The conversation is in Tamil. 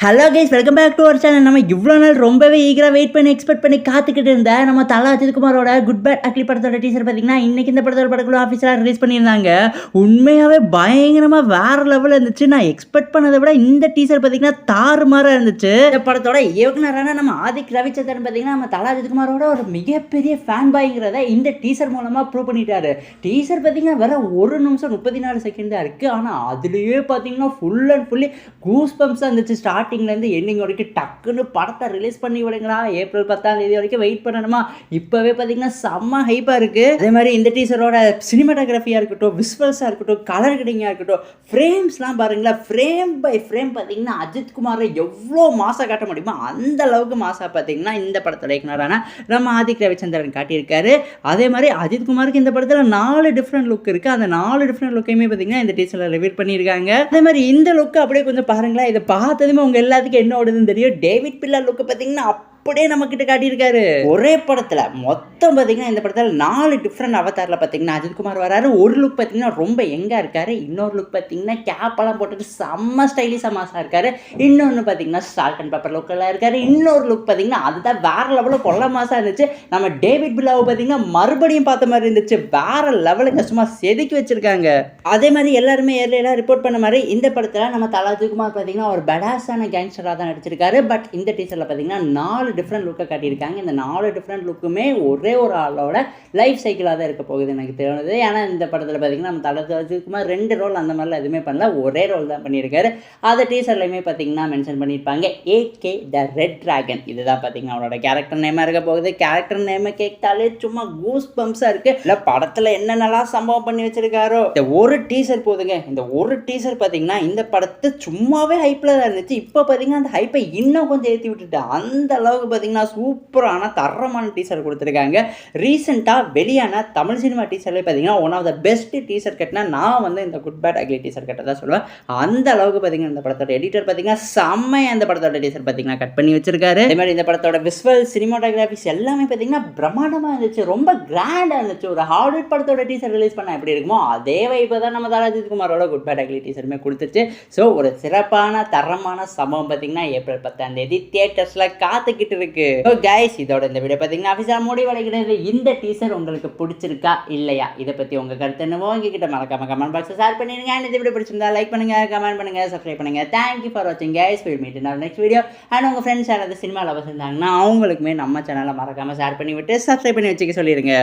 Hello guys, welcome back to our channel. நம்ம இவ்வளோ நாள் ரொம்பவே ஈகராக வெயிட் பண்ணி எக்ஸ்பெக்ட் பண்ணி காத்துக்கிட்டு இருந்தேன் நம்ம Thala Ajith குமாரோட good bad ugly படத்தோட டீசர் பார்த்தீங்கன்னா இன்னைக்கு இந்த படத்தோட படக்குழு ஆஃபீஸராக ரிலீஸ் பண்ணியிருந்தாங்க. உண்மையாகவே பயங்கரமாக வேறு லெவலில் இருந்துச்சு. நான் எக்ஸ்பெக்ட் பண்ணதை விட இந்த டீசர் பார்த்தீங்கன்னா தாறுமாறாக இருந்துச்சு. இந்த படத்தோட இயக்குனரான நம்ம ஆதிக் ரவிச்சந்திரன் பார்த்தீங்கன்னா நம்ம தல அஜித் குமாரோட ஒரு மிகப்பெரிய ஃபேன் பாய்ங்கிறத இந்த டீசர் மூலமாக ப்ரூவ் பண்ணிட்டாரு. டீசர் பார்த்தீங்கன்னா வேற 1 நிமிஷம் 34 செகண்ட் தான் இருக்குது. ஆனால் அதுலேயே பார்த்தீங்கன்னா ஃபுல் அண்ட் ஃபுல்லி கூஸ் பம்ப்ஸாக இருந்துச்சு. ஸ்டார்டிங்லேருந்து எண்டிங் வரைக்கும் டக்குன்னு படத்தை ரிலீஸ் பண்ணி விடுங்களா, ஏப்ரல் 10ஆம் தேதி வரைக்கும் வெயிட் பண்ணணுமா, இப்போவே பார்த்தீங்கன்னா செம்ம ஹைப்பாக இருக்குது. அதே மாதிரி இந்த டீசரோட சினிமாட்டோகிராஃபியாக இருக்கட்டும், விசுவல்ஸாக இருக்கட்டும், கலர் கிடிங்காக இருக்கட்டும், ஃப்ரேம்ஸ்லாம் பாருங்களேன், ஃப்ரேம் பை ஃப்ரேம் பார்த்தீங்கன்னா அஜித் குமாரை எவ்வளோ மாசாக காட்ட முடியுமோ அந்த அளவுக்கு மாசாக பார்த்தீங்கன்னா இந்த படத்தோட இயக்குனரான நம்ம ஆதிக் ரவிச்சந்திரன் காட்டியிருக்காரு. அதே மாதிரி அஜித் குமாருக்கு இந்த படத்தில் 4 டிஃப்ரெண்ட் லுக் இருக்குது. அந்த 4 டிஃப்ரெண்ட் லுக்கையுமே பார்த்தீங்கன்னா இந்த டீசரில் ரிவீல் பண்ணியிருக்காங்க. அதே மாதிரி இந்த லுக்கு அப்படியே கொஞ்சம் பாருங்களேன், இதை பார்த்ததுமே உங்கள் எல்லாத்துக்கும் என்ன ஓடுதுன்னு தெரியும். டேவிட் பில்லர் லுக்கு பார்த்தீங்கன்னா அப்படியே நம்ம கிட்ட காட்டியிருக்காரு. ஒரே படத்துல மொத்தம் பார்த்தீங்கன்னா இந்த படத்தில் 4 டிஃப்ரெண்ட் அவதாரில் பார்த்தீங்கன்னா அஜித் குமார் வராரு. ஒரு லுக் பார்த்தீங்கன்னா ரொம்ப எங்கா இருக்காரு, இன்னொரு லுக் பார்த்தீங்கன்னா கேப்பெல்லாம் போட்டுட்டு செம்ம ஸ்டைலிஷாக மாசாக இருக்காரு, இன்னொன்று பார்த்தீங்கன்னா சால்ட் அண்ட் பெப்பர் லுக்கெல்லாம் இருக்காரு, இன்னொரு லுக் பார்த்தீங்கன்னா அதுதான் வேற லெவலில் கொள்ள மாசாக இருந்துச்சு. நம்ம டேவிட் பில்லாவை பார்த்தீங்கன்னா மறுபடியும் பார்த்த மாதிரி இருந்துச்சு. வேற லெவலுக்கு சும்மா செதுக்கி வச்சிருக்காங்க. அதே மாதிரி எல்லாருமே ஏர்லியெல்லாம் ரிப்போர்ட் பண்ண மாதிரி இந்த படத்தில் நம்ம தல அஜித் குமார் பார்த்தீங்கன்னா ஒரு படாஸான கேங்ஸ்டராக தான் நடிச்சிருக்காரு. பட் இந்த டீசரில் பார்த்தீங்கன்னா 4 டிஃப்ரெண்ட் லுக்கை காட்டியிருக்காங்க. இந்த 4 டிஃப்ரெண்ட் லுக்குமே ஒரே ஒரு ஆளோட லைஃப் சைக்கிளாக தான் இருக்க போகுது எனக்கு தோணுது. ஏன்னா இந்த படத்தில் பார்த்தீங்கன்னா நம்ம தல அஜித் குமார் 2 ரோல் அந்த மாதிரிலாம் எதுவுமே பண்ணல, ஒரே ரோல் தான் பண்ணியிருக்காரு. அதை டீசர்லையுமே பார்த்தீங்கன்னா மென்ஷன் பண்ணியிருப்பாங்க, ஏகே த ரெட் டிராகன். இதுதான் பார்த்தீங்கன்னா அவரோட கேரக்டர் நேமாக இருக்க போகுது. கேரக்டர் நேமை கேட்டாலே சும்மா கூஸ் பம்ப்ஸாக இருக்குது. இல்லை படத்தில் என்னென்னலாம் சம்பவம் பண்ணி வச்சிருக்காரோ, இந்த ஒரு டீசர் போதுங்க. இந்த ஒரு டீசர் பார்த்தீங்கன்னா இந்த படத்தை சும்மாவே ஹைப்பில் தான் இருந்துச்சு. இப்போ பார்த்தீங்கன்னா அந்த ஹைப்பை இன்னும் கொஞ்சம் ஏற்றி விட்டுட்டு அந்த அளவுக்கு பார்த்தீங்கன்னா சூப்பரான தரமான டீசர் கொடுத்துருக்காங்க. ரீசெண்டாக வெளியான தமிழ் சினிமா டீசர்லேயே பார்த்தீங்கன்னா one of the best teaser கட்டினா நான் வந்து இந்த குட் பேட் அக்லி டீசர் கட்ட தான் சொல்லுவேன். அந்த அளவுக்கு பார்த்தீங்கன்னா இந்த படத்தோட எடிட்டர் பார்த்தீங்கன்னா செம்மையாக இந்த படத்தோட டீசர் பார்த்தீங்கன்னா கட் பண்ணி வச்சிருக்காரு. அதே மாதிரி இந்த படத்தோட விசுவல் சினிமாட்டோகிராஃபிஸ் எல்லாமே பார்த்தீங்கன்னா பிரம்மாண்டமாக இருந்துச்சு, ரொம்ப கிராண்டாக இருந்துச்சு. ஒரு ஹாலிவுட் படத்தோட டீசர் ரிலீஸ் பண்ண எப்படி இருக்குமோ அதே வைப்பை தான் நம்ம Thala Ajith குமாரோட good bad ugly டீசருமே கொடுத்துச்சு. ஸோ ஒரு சிறப்பான தரமான சம்பவம் பார்த்தீங்கன்னா ஏப்ரல் 10ஆம் தேதி தியேட்டர்ஸில் காத்துக்கிட்டு இருக்கு. ஸோ கைஸ், இதோட இந்த வீடியோ பார்த்தீங்கன்னா ஆஃபீஸாக முடிவடைகிறது. இந்த டீசர் உங்களுக்கு பிடிச்சிருக்கா இல்லையா, இதை பற்றி உங்கள் கருத்து என்னவோ எங்ககிட்ட மறக்காம கமெண்ட் பாக்ஸில் ஷேர் பண்ணிடுங்க. இந்த வீடியோ பிடிச்சிருந்தா லைக் பண்ணுங்க, கமெண்ட் பண்ணுங்க, சப்ஸ்கிரைப் பண்ணுங்க. தேங்க்யூ ஃபார் வாட்சிங் guys. Will meet in our next video. And உங்கள் ஃப்ரெண்ட்ஸ் யாராவது சினிமா லவர்ஸ் இருந்தாங்கன்னா அவங்களுக்குமே நம்ம சேனலை மறக்காமல் ஷேர் பண்ணி விட்டு சப்ஸ்கிரைப் பண்ணி வச்சுக்க சொல்லிடுங்க.